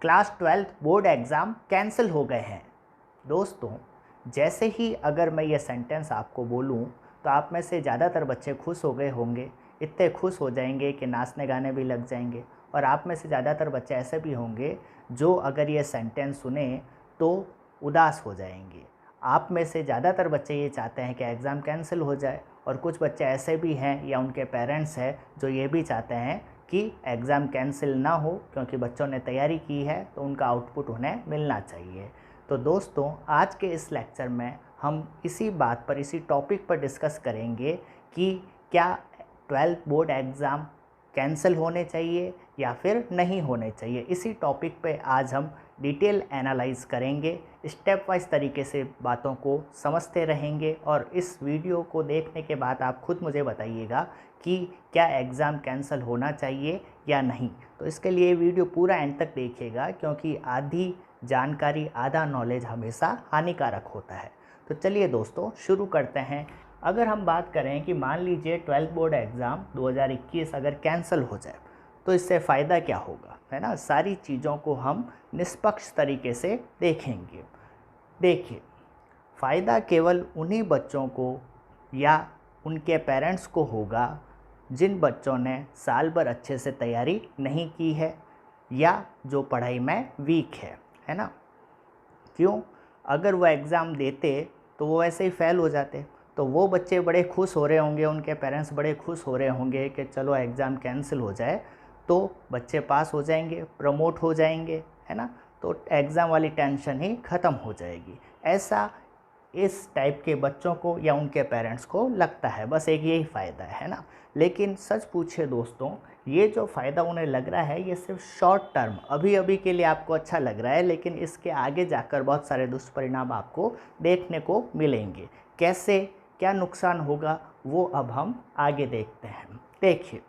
Class 12 board exam cancel हो गए हैं। दोस्तों, जैसे ही अगर मैं ये सेंटेंस आपको बोलूं तो आप में से ज़्यादातर बच्चे खुश हो गए होंगे, इतने खुश हो जाएंगे कि नाचने गाने भी लग जाएंगे। और आप में से ज़्यादातर बच्चे ऐसे भी होंगे जो अगर ये सेंटेंस सुने तो उदास हो जाएंगे। आप में से ज़्यादातर बच्चे ये चाहते हैं कि एग्ज़ाम कैंसिल हो जाए, और कुछ बच्चे ऐसे भी हैं या उनके पेरेंट्स हैं जो ये भी चाहते हैं कि एग्ज़ाम कैंसिल ना हो, क्योंकि बच्चों ने तैयारी की है तो उनका आउटपुट उन्हें मिलना चाहिए। तो दोस्तों, आज के इस लेक्चर में हम इसी बात पर, इसी टॉपिक पर डिस्कस करेंगे कि क्या 12th बोर्ड एग्ज़ाम कैंसिल होने चाहिए या फिर नहीं होने चाहिए। इसी टॉपिक पे आज हम डिटेल एनालाइज करेंगे, स्टेप वाइज तरीके से बातों को समझते रहेंगे। और इस वीडियो को देखने के बाद आप खुद मुझे बताइएगा कि क्या एग्ज़ाम कैंसिल होना चाहिए या नहीं। तो इसके लिए वीडियो पूरा एंड तक देखिएगा, क्योंकि आधी जानकारी, आधा नॉलेज हमेशा हानिकारक होता है। तो चलिए दोस्तों, शुरू करते हैं। अगर हम बात करें कि मान लीजिए 12th बोर्ड एग्ज़ाम 2021 अगर कैंसिल हो जाए तो इससे फ़ायदा क्या होगा, है ना। सारी चीज़ों को हम निष्पक्ष तरीके से देखेंगे। देखिए, फ़ायदा केवल उन्हीं बच्चों को या उनके पेरेंट्स को होगा जिन बच्चों ने साल भर अच्छे से तैयारी नहीं की है या जो पढ़ाई में वीक है ना। क्यों? अगर वो एग्ज़ाम देते तो वो वैसे ही फ़ेल हो जाते, तो वो बच्चे बड़े खुश हो रहे होंगे, उनके पेरेंट्स बड़े खुश हो रहे होंगे कि चलो एग्ज़ाम कैंसिल हो जाए तो बच्चे पास हो जाएंगे, प्रमोट हो जाएंगे, है ना। तो एग्ज़ाम वाली टेंशन ही ख़त्म हो जाएगी। ऐसा इस टाइप के बच्चों को या उनके पेरेंट्स को लगता है, बस एक यही फ़ायदा है ना। लेकिन सच पूछे दोस्तों, ये जो फ़ायदा उन्हें लग रहा है ये सिर्फ शॉर्ट टर्म, अभी अभी के लिए आपको अच्छा लग रहा है, लेकिन इसके आगे जाकर बहुत सारे दुष्परिणाम आपको देखने को मिलेंगे। कैसे, क्या नुकसान होगा, वो अब हम आगे देखते हैं। देखिए,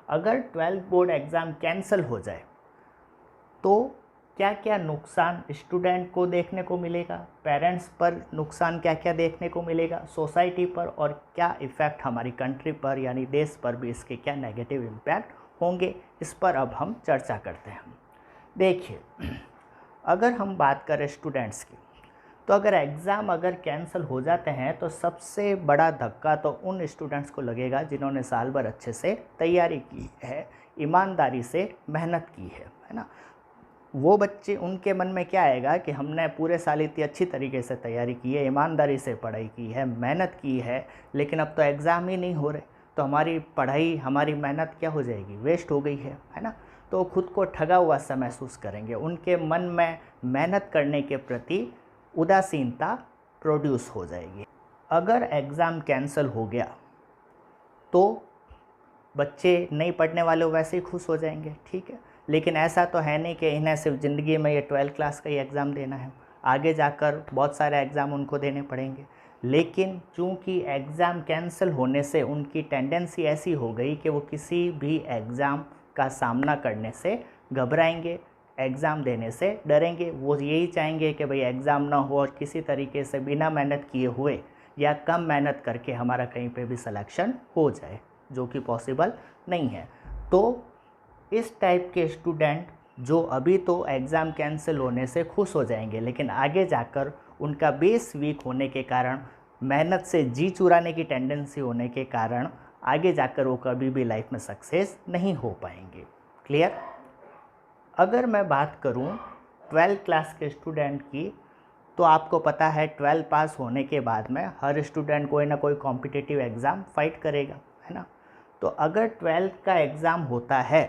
अगर 12th बोर्ड एग्ज़ाम कैंसिल हो जाए तो क्या क्या नुकसान स्टूडेंट को देखने को मिलेगा, पेरेंट्स पर नुकसान क्या क्या देखने को मिलेगा, सोसाइटी पर, और क्या इफ़ेक्ट हमारी कंट्री पर यानी देश पर भी इसके क्या नेगेटिव इम्पैक्ट होंगे, इस पर अब हम चर्चा करते हैं। देखिए, अगर हम बात करें स्टूडेंट्स की, तो अगर एग्ज़ाम अगर कैंसिल हो जाते हैं तो सबसे बड़ा धक्का तो उन स्टूडेंट्स को लगेगा जिन्होंने साल भर अच्छे से तैयारी की है, ईमानदारी से मेहनत की है ना। वो बच्चे, उनके मन में क्या आएगा कि हमने पूरे साल इतनी अच्छी तरीके से तैयारी की है, ईमानदारी से पढ़ाई की है, मेहनत की है, लेकिन अब तो एग्ज़ाम ही नहीं हो रहे, तो हमारी पढ़ाई, हमारी मेहनत क्या हो जाएगी, वेस्ट हो गई है ना। तो खुद को ठगा हुआ सा महसूस करेंगे, उनके मन में मेहनत करने के प्रति उदासीनता प्रोड्यूस हो जाएगी। अगर एग्ज़ाम कैंसिल हो गया तो बच्चे नहीं पढ़ने वाले वैसे ही खुश हो जाएंगे, ठीक है। लेकिन ऐसा तो है नहीं कि इन्हें सिर्फ ज़िंदगी में ये 12th क्लास का ही एग्ज़ाम देना है, आगे जाकर बहुत सारे एग्ज़ाम उनको देने पड़ेंगे। लेकिन चूँकि एग्ज़ाम कैंसिल होने से उनकी टेंडेंसी ऐसी हो गई कि वो किसी भी एग्ज़ाम का सामना करने से घबराएंगे, एग्ज़ाम देने से डरेंगे। वो यही चाहेंगे कि भाई एग्ज़ाम ना हो और किसी तरीके से बिना मेहनत किए हुए या कम मेहनत करके हमारा कहीं पे भी सिलेक्शन हो जाए, जो कि पॉसिबल नहीं है। तो इस टाइप के स्टूडेंट जो अभी तो एग्ज़ाम कैंसिल होने से खुश हो जाएंगे, लेकिन आगे जाकर उनका बेस वीक होने के कारण, मेहनत से जी चुराने की टेंडेंसी होने के कारण आगे जाकर वो कभी भी लाइफ में सक्सेस नहीं हो पाएंगे। क्लियर? अगर मैं बात करूं 12th क्लास के स्टूडेंट की, तो आपको पता है 12 पास होने के बाद में हर स्टूडेंट कोई ना कोई कॉम्पिटिटिव एग्ज़ाम फाइट करेगा, है ना। तो अगर 12th का एग्ज़ाम होता है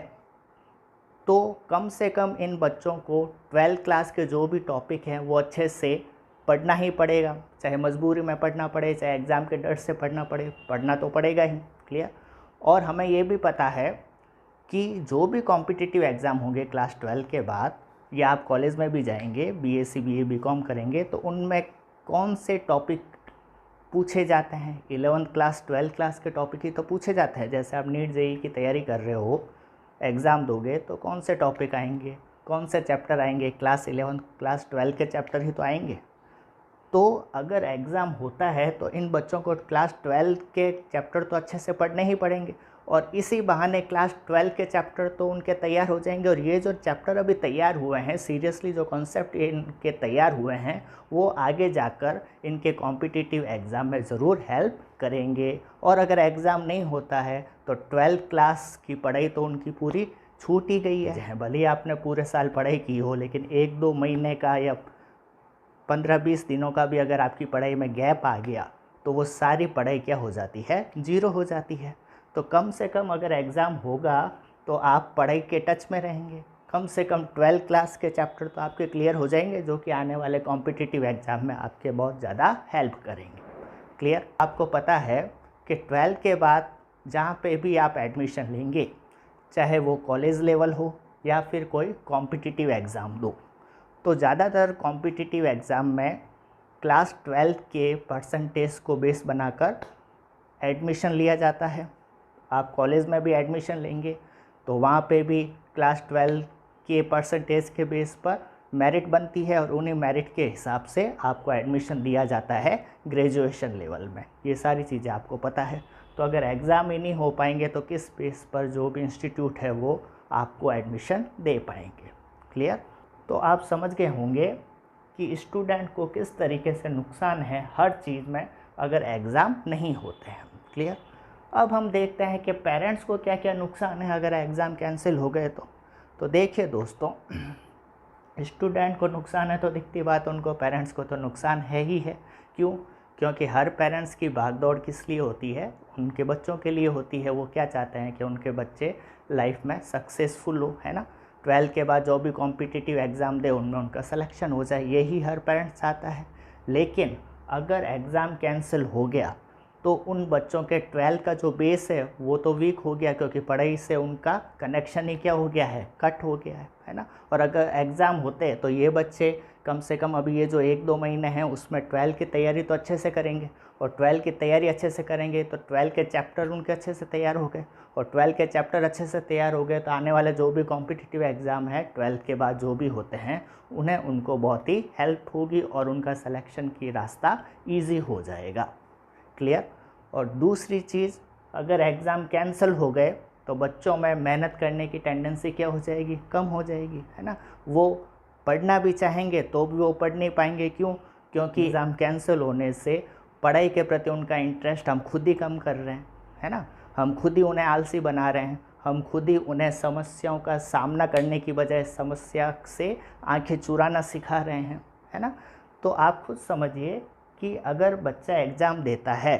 तो कम से कम इन बच्चों को 12th क्लास के जो भी टॉपिक हैं वो अच्छे से पढ़ना ही पड़ेगा, चाहे मजबूरी में पढ़ना पड़े, चाहे एग्ज़ाम के डर से पढ़ना पड़े, पढ़ना तो पड़ेगा ही। क्लियर? और हमें ये भी पता है कि जो भी कॉम्पिटिटिव एग्ज़ाम होंगे क्लास 12 के बाद, या आप कॉलेज में भी जाएंगे, बीएससी बीए बीकॉम करेंगे, तो उनमें कौन से टॉपिक पूछे जाते हैं? 11th क्लास 12th क्लास के टॉपिक ही तो पूछे जाते हैं। जैसे आप नीट जेईई की तैयारी कर रहे हो, एग्ज़ाम दोगे तो कौन से टॉपिक आएंगे, कौन से चैप्टर आएंगे? क्लास 11 क्लास 12 के चैप्टर ही तो आएंगे। तो अगर एग्ज़ाम होता है तो इन बच्चों को क्लास 12 के चैप्टर तो अच्छे से पढ़ने ही पड़ेंगे, और इसी बहाने क्लास 12 के चैप्टर तो उनके तैयार हो जाएंगे। और ये जो चैप्टर अभी तैयार हुए हैं, सीरियसली जो कॉन्सेप्ट इनके तैयार हुए हैं, वो आगे जाकर इनके कॉम्पिटिटिव एग्ज़ाम में ज़रूर हेल्प करेंगे। और अगर एग्ज़ाम नहीं होता है तो 12th क्लास की पढ़ाई तो उनकी पूरी छूट ही गई है। भले ही आपने पूरे साल पढ़ाई की हो, लेकिन 1-2 महीने का या 15-20 दिनों का भी अगर आपकी पढ़ाई में गैप आ गया तो वो सारी पढ़ाई क्या हो जाती है, ज़ीरो हो जाती है। तो कम से कम अगर एग्ज़ाम होगा तो आप पढ़ाई के टच में रहेंगे। कम से कम 12 क्लास के चैप्टर तो आपके क्लियर हो जाएंगे, जो कि आने वाले कॉम्पिटिटिव एग्ज़ाम में आपके बहुत ज़्यादा हेल्प करेंगे। क्लियर? आपको पता है कि 12 के बाद जहाँ पे भी आप एडमिशन लेंगे, चाहे वो कॉलेज लेवल हो या फिर कोई कॉम्पिटिटिव एग्ज़ाम दो, तो ज़्यादातर कॉम्पिटिटिव एग्ज़ाम में क्लास 12 के परसेंटेज को बेस बनाकर एडमिशन लिया जाता है। आप कॉलेज में भी एडमिशन लेंगे तो वहाँ पे भी क्लास 12 के परसेंटेज के बेस पर मेरिट बनती है, और उन्हीं मेरिट के हिसाब से आपको एडमिशन दिया जाता है ग्रेजुएशन लेवल में। ये सारी चीज़ें आपको पता है। तो अगर एग्ज़ाम ही नहीं हो पाएंगे तो किस बेस पर जो भी इंस्टीट्यूट है वो आपको एडमिशन दे पाएंगे। क्लियर? तो आप समझ गए होंगे कि स्टूडेंट को किस तरीके से नुकसान है हर चीज़ में अगर एग्ज़ाम नहीं होते हैं। क्लियर? अब हम देखते हैं कि पेरेंट्स को क्या क्या नुकसान है अगर एग्ज़ाम कैंसिल हो गए तो देखिए दोस्तों, स्टूडेंट को नुकसान है तो दिखती बात उनको पेरेंट्स को तो नुकसान है ही है। क्यों? क्योंकि हर पेरेंट्स की भागदौड़ किस लिए होती है? उनके बच्चों के लिए होती है। वो क्या चाहते हैं कि उनके बच्चे लाइफ में सक्सेसफुल हो, है ना। 12 के बाद जो भी कॉम्पिटिटिव एग्ज़ाम दे उनमें उनका सिलेक्शन हो जाए, यही हर पेरेंट्स चाहता है। लेकिन अगर एग्ज़ाम कैंसिल हो गया तो उन बच्चों के 12 का जो बेस है वो तो वीक हो गया, क्योंकि पढ़ाई से उनका कनेक्शन ही क्या हो गया है, कट हो गया है ना। और अगर एग्ज़ाम होते तो ये बच्चे कम से कम अभी ये जो 1-2 महीने हैं उसमें 12 की तैयारी तो अच्छे से करेंगे, और 12 की तैयारी अच्छे से करेंगे तो 12 के चैप्टर उनके अच्छे से तैयार हो गए, और 12 के चैप्टर अच्छे से तैयार हो गए तो आने वाले जो भी कॉम्पिटिटिव एग्ज़ाम है 12 के बाद जो भी होते हैं उनको बहुत ही हेल्प होगी और उनका सिलेक्शन की रास्ता ईजी हो जाएगा। क्लियर? और दूसरी चीज़, अगर एग्ज़ाम कैंसिल हो गए तो बच्चों में मेहनत करने की टेंडेंसी क्या हो जाएगी, कम हो जाएगी, है ना। वो पढ़ना भी चाहेंगे तो भी वो पढ़ नहीं पाएंगे। क्यों? क्योंकि एग्ज़ाम कैंसिल होने से पढ़ाई के प्रति उनका इंटरेस्ट हम खुद ही कम कर रहे हैं, है ना। हम खुद ही उन्हें आलसी बना रहे हैं, हम खुद ही उन्हें समस्याओं का सामना करने की बजाय समस्या से आंखें चुराना सिखा रहे हैं, है ना। तो आप खुद समझिए कि अगर बच्चा एग्ज़ाम देता है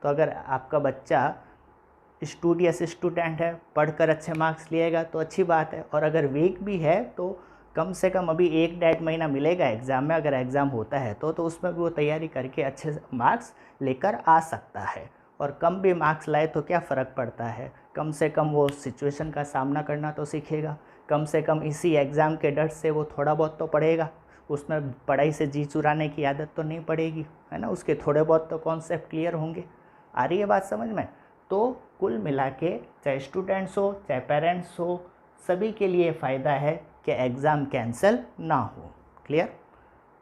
तो अगर आपका बच्चा स्टूडियस स्टूडेंट है, पढ़कर अच्छे मार्क्स लिएगा तो अच्छी बात है, और अगर वीक भी है तो कम से कम अभी 1-1.5 महीना मिलेगा एग्ज़ाम में, अगर एग्ज़ाम होता है तो उसमें भी वो तैयारी करके अच्छे मार्क्स लेकर आ सकता है। और कम भी मार्क्स लाए तो क्या फ़र्क पड़ता है, कम से कम वो सिचुएशन का सामना करना तो सीखेगा। कम से कम इसी एग्ज़ाम के डर से वो थोड़ा बहुत तो पढ़ेगा, उसमें पढ़ाई से जी चुराने की आदत तो नहीं पड़ेगी, है ना। उसके थोड़े बहुत तो कॉन्सेप्ट क्लियर होंगे। आ रही है बात समझ में? तो कुल मिला के चाहे स्टूडेंट्स हो चाहे पेरेंट्स हो, सभी के लिए फ़ायदा है कि एग्ज़ाम कैंसिल ना हो। क्लियर?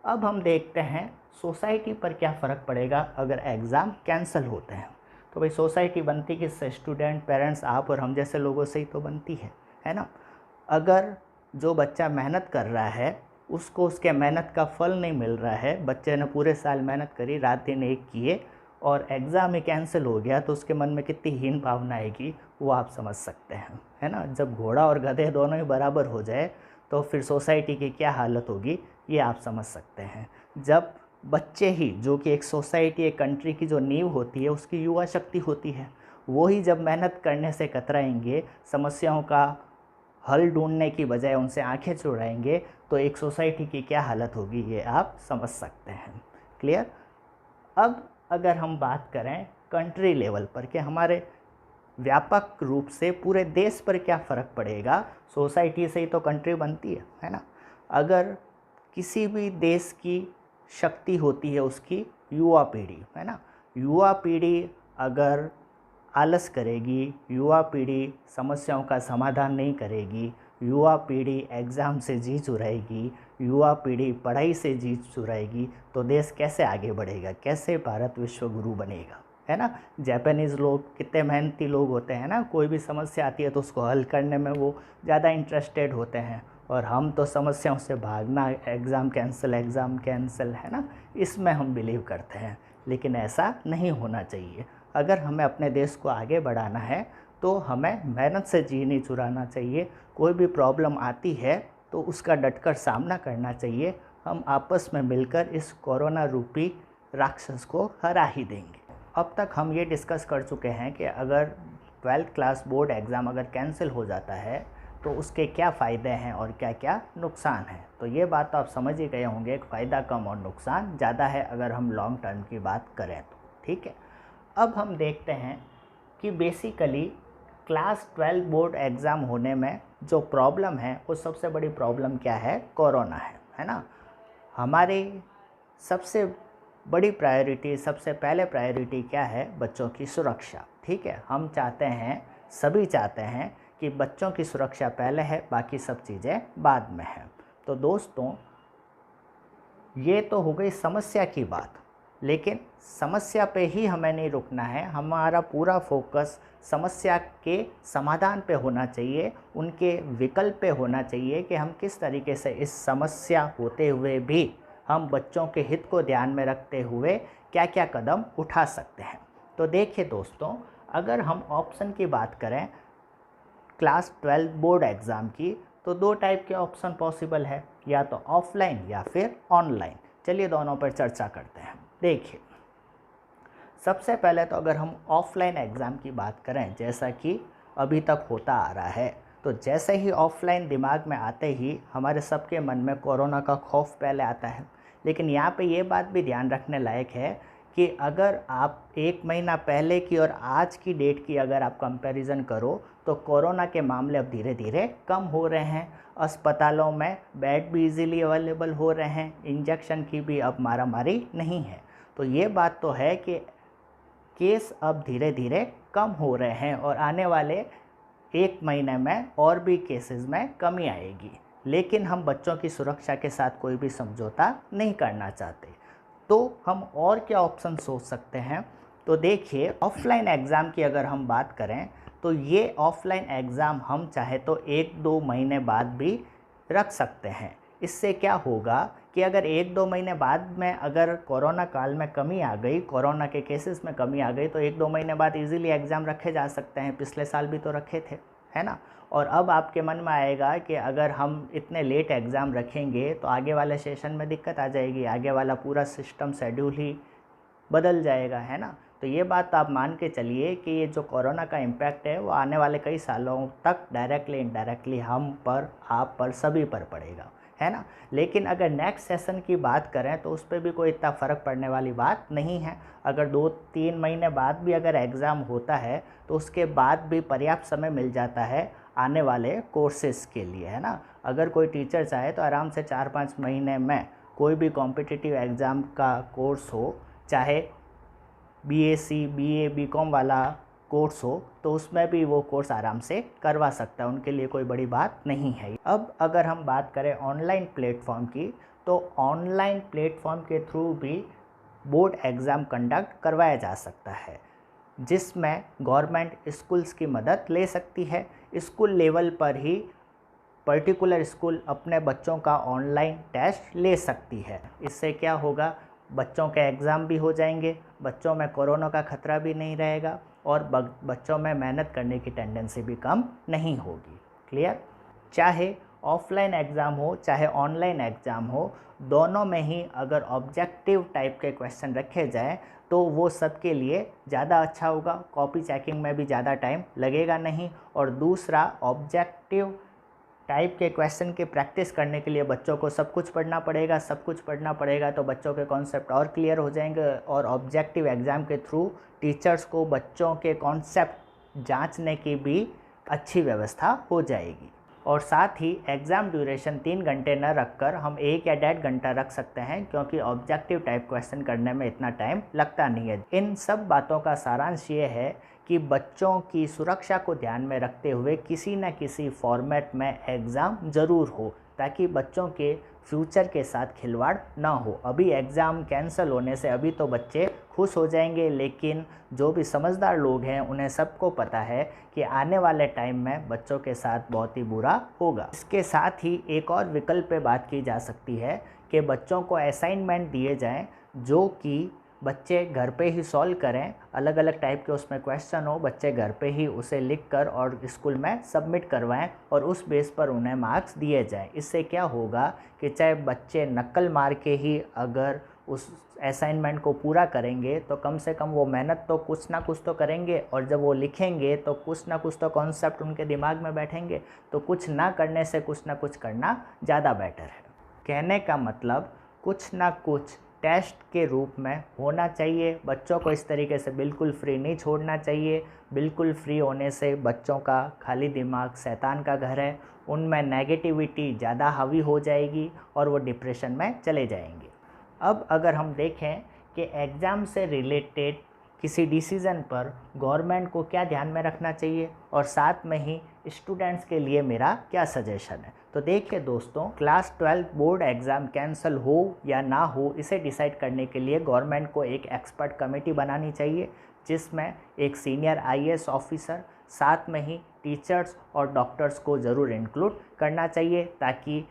अब हम देखते हैं सोसाइटी पर क्या फ़र्क पड़ेगा अगर एग्ज़ाम कैंसिल होते हैं। तो भाई सोसाइटी बनती किससे? स्टूडेंट, पेरेंट्स, आप और हम जैसे लोगों से ही तो बनती है ना। अगर जो बच्चा मेहनत कर रहा है उसको उसके मेहनत का फल नहीं मिल रहा है, बच्चे ने पूरे साल मेहनत करी, रात दिन एक किए, और एग्ज़ाम ही कैंसिल हो गया तो उसके मन में कितनी हीन भावना आएगी वो आप समझ सकते हैं, है ना। जब घोड़ा और गधे दोनों ही बराबर हो जाए तो फिर सोसाइटी की क्या हालत होगी ये आप समझ सकते हैं। जब बच्चे ही, जो कि एक सोसाइटी, एक कंट्री की जो नींव होती है, उसकी युवा शक्ति होती है, वो ही जब मेहनत करने से कतराएंगे, समस्याओं का हल ढूंढने की बजाय उनसे आंखें चुराएंगे, तो एक सोसाइटी की क्या हालत होगी ये आप समझ सकते हैं। क्लियर? अब अगर हम बात करें कंट्री लेवल पर कि हमारे व्यापक रूप से पूरे देश पर क्या फ़र्क पड़ेगा, सोसाइटी से ही तो कंट्री बनती है ना। अगर किसी भी देश की शक्ति होती है उसकी युवा पीढ़ी, है ना। युवा पीढ़ी अगर आलस करेगी, युवा पीढ़ी समस्याओं का समाधान नहीं करेगी, युवा पीढ़ी एग्ज़ाम से जी चुराएगी, युवा पीढ़ी पढ़ाई से जी चुराएगी, तो देश कैसे आगे बढ़ेगा, कैसे भारत विश्व गुरु बनेगा, है ना। जापानीज़ लोग कितने मेहनती लोग होते हैं ना, कोई भी समस्या आती है तो उसको हल करने में वो ज़्यादा इंटरेस्टेड होते हैं, और हम तो समस्याओं से भागना, एग्ज़ाम कैंसिल, है ना, इसमें हम बिलीव करते हैं। लेकिन ऐसा नहीं होना चाहिए। अगर हमें अपने देश को आगे बढ़ाना है तो हमें मेहनत से जी नहीं चुराना चाहिए। कोई भी प्रॉब्लम आती है तो उसका डटकर सामना करना चाहिए। हम आपस में मिलकर इस कोरोना रूपी राक्षस को हरा ही देंगे। अब तक हम ये डिस्कस कर चुके हैं कि अगर 12th क्लास बोर्ड एग्ज़ाम अगर कैंसिल हो जाता है तो उसके क्या फ़ायदे हैं और क्या क्या नुकसान हैं। तो ये बात तो आप समझ ही गए होंगे, एक फ़ायदा कम और नुकसान ज़्यादा है अगर हम लॉन्ग टर्म की बात करें तो। ठीक है, अब हम देखते हैं कि बेसिकली क्लास 12 बोर्ड एग्ज़ाम होने में जो प्रॉब्लम है वो सबसे बड़ी प्रॉब्लम क्या है, कोरोना है ना। हमारी सबसे बड़ी प्रायोरिटी, सबसे पहले प्रायोरिटी क्या है, बच्चों की सुरक्षा। ठीक है, हम चाहते हैं, सभी चाहते हैं कि बच्चों की सुरक्षा पहले है, बाकी सब चीज़ें बाद में है। तो दोस्तों ये तो हो गई समस्या की बात, लेकिन समस्या पे ही हमें नहीं रुकना है। हमारा पूरा फोकस समस्या के समाधान पे होना चाहिए, उनके विकल्प पे होना चाहिए कि हम किस तरीके से इस समस्या होते हुए भी हम बच्चों के हित को ध्यान में रखते हुए क्या क्या कदम उठा सकते हैं। तो देखिए दोस्तों, अगर हम ऑप्शन की बात करें क्लास 12 बोर्ड एग्ज़ाम की, तो दो टाइप के ऑप्शन पॉसिबल है, या तो ऑफलाइन या फिर ऑनलाइन। चलिए दोनों पर चर्चा करते हैं। देखिए, सबसे पहले तो अगर हम ऑफ़लाइन एग्ज़ाम की बात करें, जैसा कि अभी तक होता आ रहा है, तो जैसे ही ऑफ़लाइन दिमाग में आते ही हमारे सबके मन में कोरोना का खौफ पहले आता है। लेकिन यहाँ पे ये बात भी ध्यान रखने लायक है कि अगर आप 1 महीना पहले की और आज की डेट की अगर आप कंपैरिजन करो तो कोरोना के मामले अब धीरे धीरे कम हो रहे हैं। अस्पतालों में बेड भी इजीली अवेलेबल हो रहे हैं, इंजेक्शन की भी अब मारामारी नहीं है। तो ये बात तो है कि केस अब धीरे धीरे कम हो रहे हैं और आने वाले 1 महीने में और भी केसेस में कमी आएगी। लेकिन हम बच्चों की सुरक्षा के साथ कोई भी समझौता नहीं करना चाहते, तो हम और क्या ऑप्शन सोच सकते हैं। तो देखिए, ऑफ़लाइन एग्ज़ाम की अगर हम बात करें तो ये ऑफ़लाइन एग्ज़ाम हम चाहे तो 1-2 महीने बाद भी रख सकते हैं। इससे क्या होगा कि अगर 1-2 महीने बाद में अगर कोरोना काल में कमी आ गई, कोरोना के केसेस में कमी आ गई, तो 1-2 महीने बाद इजीली एग्ज़ाम रखे जा सकते हैं। पिछले साल भी तो रखे थे, है ना। और अब आपके मन में आएगा कि अगर हम इतने लेट एग्ज़ाम रखेंगे तो आगे वाले सेशन में दिक्कत आ जाएगी, आगे वाला पूरा सिस्टम शेड्यूल ही बदल जाएगा, है ना। तो ये बात आप मान के चलिए कि ये जो कोरोना का इम्पैक्ट है वो आने वाले कई सालों तक डायरेक्टली इनडायरेक्टली हम पर, आप पर, सभी पर पड़ेगा, है ना। लेकिन अगर नेक्स्ट सेशन की बात करें तो उस पर भी कोई इतना फ़र्क पड़ने वाली बात नहीं है। अगर 2-3 महीने बाद भी अगर एग्ज़ाम होता है तो उसके बाद भी पर्याप्त समय मिल जाता है आने वाले कोर्सेज़ के लिए, है ना। अगर कोई टीचर चाहे तो आराम से 4-5 महीने में कोई भी कॉम्पिटिटिव एग्ज़ाम का कोर्स हो, चाहे बीएससी, बीए, बीकॉम वाला कोर्स हो, तो उसमें भी वो कोर्स आराम से करवा सकता है, उनके लिए कोई बड़ी बात नहीं है। अब अगर हम बात करें ऑनलाइन प्लेटफॉर्म की, तो ऑनलाइन प्लेटफॉर्म के थ्रू भी बोर्ड एग्ज़ाम कंडक्ट करवाया जा सकता है, जिसमें गवर्नमेंट स्कूल्स की मदद ले सकती है। स्कूल लेवल पर ही पर्टिकुलर स्कूल अपने बच्चों का ऑनलाइन टेस्ट ले सकती है। इससे क्या होगा, बच्चों के एग्ज़ाम भी हो जाएंगे, बच्चों में कोरोना का खतरा भी नहीं रहेगा और बच्चों में मेहनत करने की टेंडेंसी भी कम नहीं होगी। क्लियर। चाहे ऑफलाइन एग्ज़ाम हो चाहे ऑनलाइन एग्ज़ाम हो, दोनों में ही अगर ऑब्जेक्टिव टाइप के क्वेश्चन रखे जाएं तो वो सबके लिए ज़्यादा अच्छा होगा। कॉपी चेकिंग में भी ज़्यादा टाइम लगेगा नहीं। और दूसरा, ऑब्जेक्टिव टाइप के क्वेश्चन की प्रैक्टिस करने के लिए बच्चों को सब कुछ पढ़ना पड़ेगा, तो बच्चों के कॉन्सेप्ट और क्लियर हो जाएंगे और ऑब्जेक्टिव एग्ज़ाम के थ्रू टीचर्स को बच्चों के कॉन्सेप्ट जांचने की भी अच्छी व्यवस्था हो जाएगी। और साथ ही एग्ज़ाम ड्यूरेशन 3 घंटे न रखकर हम 1 या 1.5 घंटा रख सकते हैं, क्योंकि ऑब्जेक्टिव टाइप क्वेश्चन करने में इतना टाइम लगता नहीं है। इन सब बातों का सारांश ये है कि बच्चों की सुरक्षा को ध्यान में रखते हुए किसी न किसी फॉर्मेट में एग्ज़ाम ज़रूर हो, ताकि बच्चों के फ्यूचर के साथ खिलवाड़ ना हो। अभी एग्ज़ाम कैंसिल होने से अभी तो बच्चे खुश हो जाएंगे, लेकिन जो भी समझदार लोग हैं उन्हें सबको पता है कि आने वाले टाइम में बच्चों के साथ बहुत ही बुरा होगा। इसके साथ ही एक और विकल्प पे बात की जा सकती है कि बच्चों को असाइनमेंट दिए जाएं जो कि बच्चे घर पे ही सॉल्व करें। अलग अलग टाइप के उसमें क्वेश्चन हो, बच्चे घर पे ही उसे लिख कर और स्कूल में सबमिट करवाएं और उस बेस पर उन्हें मार्क्स दिए जाएं। इससे क्या होगा कि चाहे बच्चे नकल मार के ही अगर उस असाइनमेंट को पूरा करेंगे तो कम से कम वो मेहनत तो कुछ ना कुछ तो करेंगे, और जब वो लिखेंगे तो कुछ ना कुछ तो कॉन्सेप्ट उनके दिमाग में बैठेंगे। तो कुछ ना करने से कुछ ना कुछ करना ज़्यादा बेटर है। कहने का मतलब कुछ ना कुछ टेस्ट के रूप में होना चाहिए। बच्चों को इस तरीके से बिल्कुल फ्री नहीं छोड़ना चाहिए। बिल्कुल फ्री होने से बच्चों का खाली दिमाग शैतान का घर है, उनमें नेगेटिविटी ज़्यादा हावी हो जाएगी और वो डिप्रेशन में चले जाएंगे। अब अगर हम देखें कि एग्ज़ाम से रिलेटेड किसी डिसीज़न पर गवर्नमेंट को क्या ध्यान में रखना चाहिए और साथ में ही स्टूडेंट्स के लिए मेरा क्या सजेशन है, तो देखिए दोस्तों, क्लास 12 बोर्ड एग्ज़ाम कैंसिल हो या ना हो, इसे डिसाइड करने के लिए गवर्नमेंट को एक एक्सपर्ट कमेटी बनानी चाहिए, जिसमें एक सीनियर आईएएस ऑफिसर, साथ में ही टीचर्स और डॉक्टर्स को ज़रूर इंक्लूड करना चाहिए, ताकि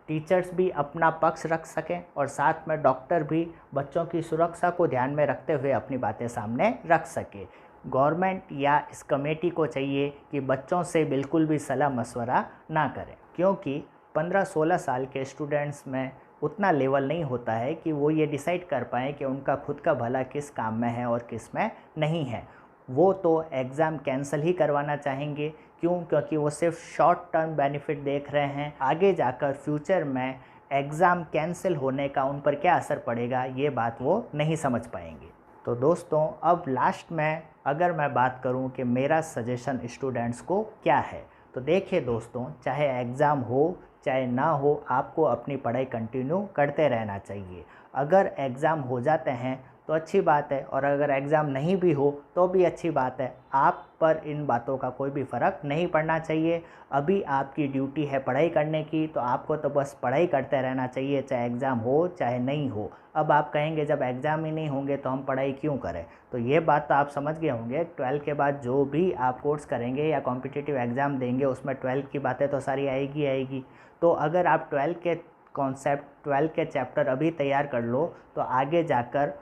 टीचर्स भी अपना पक्ष रख सकें और साथ में डॉक्टर भी बच्चों की सुरक्षा को ध्यान में रखते हुए अपनी बातें सामने रख सके। गवर्नमेंट या इस कमेटी को चाहिए कि बच्चों से बिल्कुल भी सलाह मशवरा ना करें, क्योंकि 15-16 साल के स्टूडेंट्स में उतना लेवल नहीं होता है कि वो ये डिसाइड कर पाएँ कि उनका खुद का भला किस काम में है और किस में नहीं है। वो तो एग्ज़ाम कैंसिल ही करवाना चाहेंगे। क्यों? क्योंकि वो सिर्फ शॉर्ट टर्म बेनिफिट देख रहे हैं। आगे जाकर फ्यूचर में एग्ज़ाम कैंसिल होने का उन पर क्या असर पड़ेगा, ये बात वो नहीं समझ पाएंगे। तो दोस्तों, अब लास्ट में अगर मैं बात करूं कि मेरा सजेशन स्टूडेंट्स को क्या है, तो देखिए दोस्तों, चाहे एग्ज़ाम हो चाहे ना हो, आपको अपनी पढ़ाई कंटिन्यू करते रहना चाहिए। अगर एग्ज़ाम हो जाते हैं तो अच्छी बात है, और अगर एग्ज़ाम नहीं भी हो तो भी अच्छी बात है। आप पर इन बातों का कोई भी फ़र्क नहीं पड़ना चाहिए। अभी आपकी ड्यूटी है पढ़ाई करने की, तो आपको तो बस पढ़ाई करते रहना चाहिए, चाहे एग्ज़ाम हो चाहे नहीं हो। अब आप कहेंगे जब एग्ज़ाम ही नहीं होंगे तो हम पढ़ाई क्यों करें, तो ये बात तो आप समझ गए होंगे। 12 के बाद जो भी आप कोर्स करेंगे या कॉम्पिटिटिव एग्ज़ाम देंगे, उसमें 12 की बातें तो सारी आएगी आएगी। तो अगर आप 12 के कॉन्सेप्ट, 12 के चैप्टर अभी तैयार कर लो, तो आगे जाकर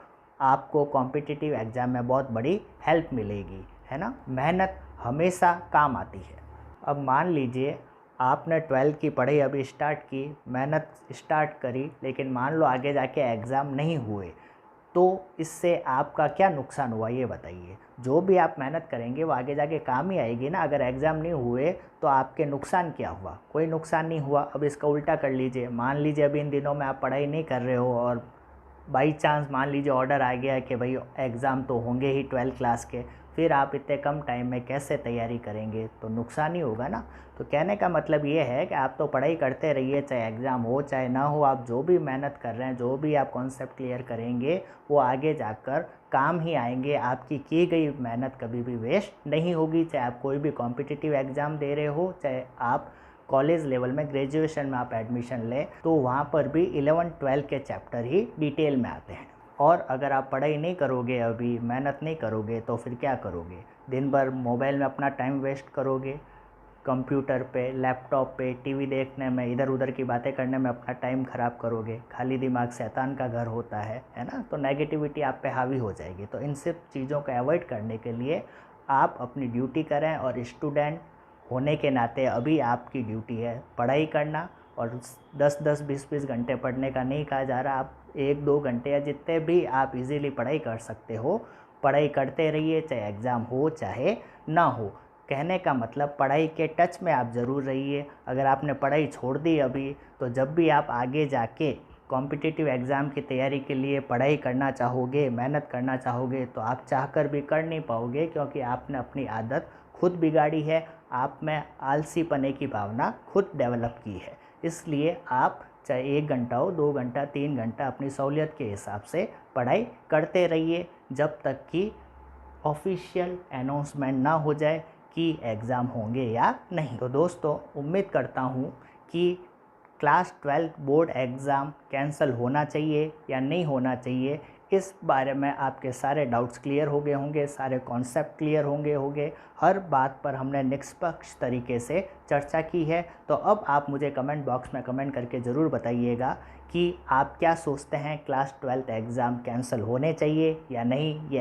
आपको कॉम्पिटिटिव एग्ज़ाम में बहुत बड़ी हेल्प मिलेगी, है ना। मेहनत हमेशा काम आती है। अब मान लीजिए आपने 12 की पढ़ाई अभी स्टार्ट की, मेहनत स्टार्ट करी, लेकिन मान लो आगे जाके एग्ज़ाम नहीं हुए, तो इससे आपका क्या नुकसान हुआ ये बताइए। जो भी आप मेहनत करेंगे वो आगे जाके काम ही आएगी ना। अगर एग्ज़ाम नहीं हुए तो आपके नुकसान क्या हुआ? कोई नुकसान नहीं हुआ। अब इसका उल्टा कर लीजिए, मान लीजिए अभी इन दिनों में आप पढ़ाई नहीं कर रहे हो और बाई चांस मान लीजिए ऑर्डर आ गया है कि भाई एग्ज़ाम तो होंगे ही 12 क्लास के, फिर आप इतने कम टाइम में कैसे तैयारी करेंगे? तो नुकसान ही होगा ना। तो कहने का मतलब ये है कि आप तो पढ़ाई करते रहिए, चाहे एग्ज़ाम हो चाहे ना हो। आप जो भी मेहनत कर रहे हैं, जो भी आप कॉन्सेप्ट क्लियर करेंगे, वो आगे जाकर काम ही आएंगे। आपकी की गई मेहनत कभी भी वेस्ट नहीं होगी, चाहे आप कोई भी कॉम्पिटिटिव एग्ज़ाम दे रहे हो, चाहे आप कॉलेज लेवल में ग्रेजुएशन में आप एडमिशन लें, तो वहाँ पर भी 11-12 के चैप्टर ही डिटेल में आते हैं। और अगर आप पढ़ाई नहीं करोगे, अभी मेहनत नहीं करोगे, तो फिर क्या करोगे? दिन भर मोबाइल में अपना टाइम वेस्ट करोगे, कंप्यूटर पे, लैपटॉप पे, टीवी देखने में, इधर उधर की बातें करने में अपना टाइम ख़राब करोगे। खाली दिमाग शैतान का घर होता है ना। तो नेगेटिविटी आप पे हावी हो जाएगी। तो इन सब चीज़ों को अवॉइड करने के लिए आप अपनी ड्यूटी करें, और स्टूडेंट होने के नाते अभी आपकी ड्यूटी है पढ़ाई करना। और 10-10, 20-20 घंटे पढ़ने का नहीं कहा जा रहा। आप 1-2 घंटे या जितने भी आप इजीली पढ़ाई कर सकते हो, पढ़ाई करते रहिए, चाहे एग्ज़ाम हो चाहे ना हो। कहने का मतलब पढ़ाई के टच में आप ज़रूर रहिए। अगर आपने पढ़ाई छोड़ दी अभी, तो जब भी आप आगे जाके कॉम्पिटिटिव एग्ज़ाम की तैयारी के लिए पढ़ाई करना चाहोगे, मेहनत करना चाहोगे, तो आप चाहकर भी कर नहीं पाओगे, क्योंकि आपने अपनी आदत खुद बिगाड़ी है। आप में आलसीपने की भावना खुद डेवलप की है। इसलिए आप चाहे 1 घंटा हो, 2 घंटा, 3 घंटा अपनी सहूलियत के हिसाब से पढ़ाई करते रहिए, जब तक कि ऑफिशियल अनाउंसमेंट ना हो जाए कि एग्ज़ाम होंगे या नहीं। तो दोस्तों उम्मीद करता हूँ कि क्लास 12 बोर्ड एग्ज़ाम कैंसिल होना चाहिए या नहीं होना चाहिए, इस बारे में आपके सारे डाउट्स क्लियर हो गए होंगे, सारे कॉन्सेप्ट क्लियर होंगे। हर बात पर हमने निष्पक्ष तरीके से चर्चा की है। तो अब आप मुझे कमेंट बॉक्स में कमेंट करके ज़रूर बताइएगा कि आप क्या सोचते हैं, क्लास 12 एग्ज़ाम कैंसिल होने चाहिए या नहीं, ये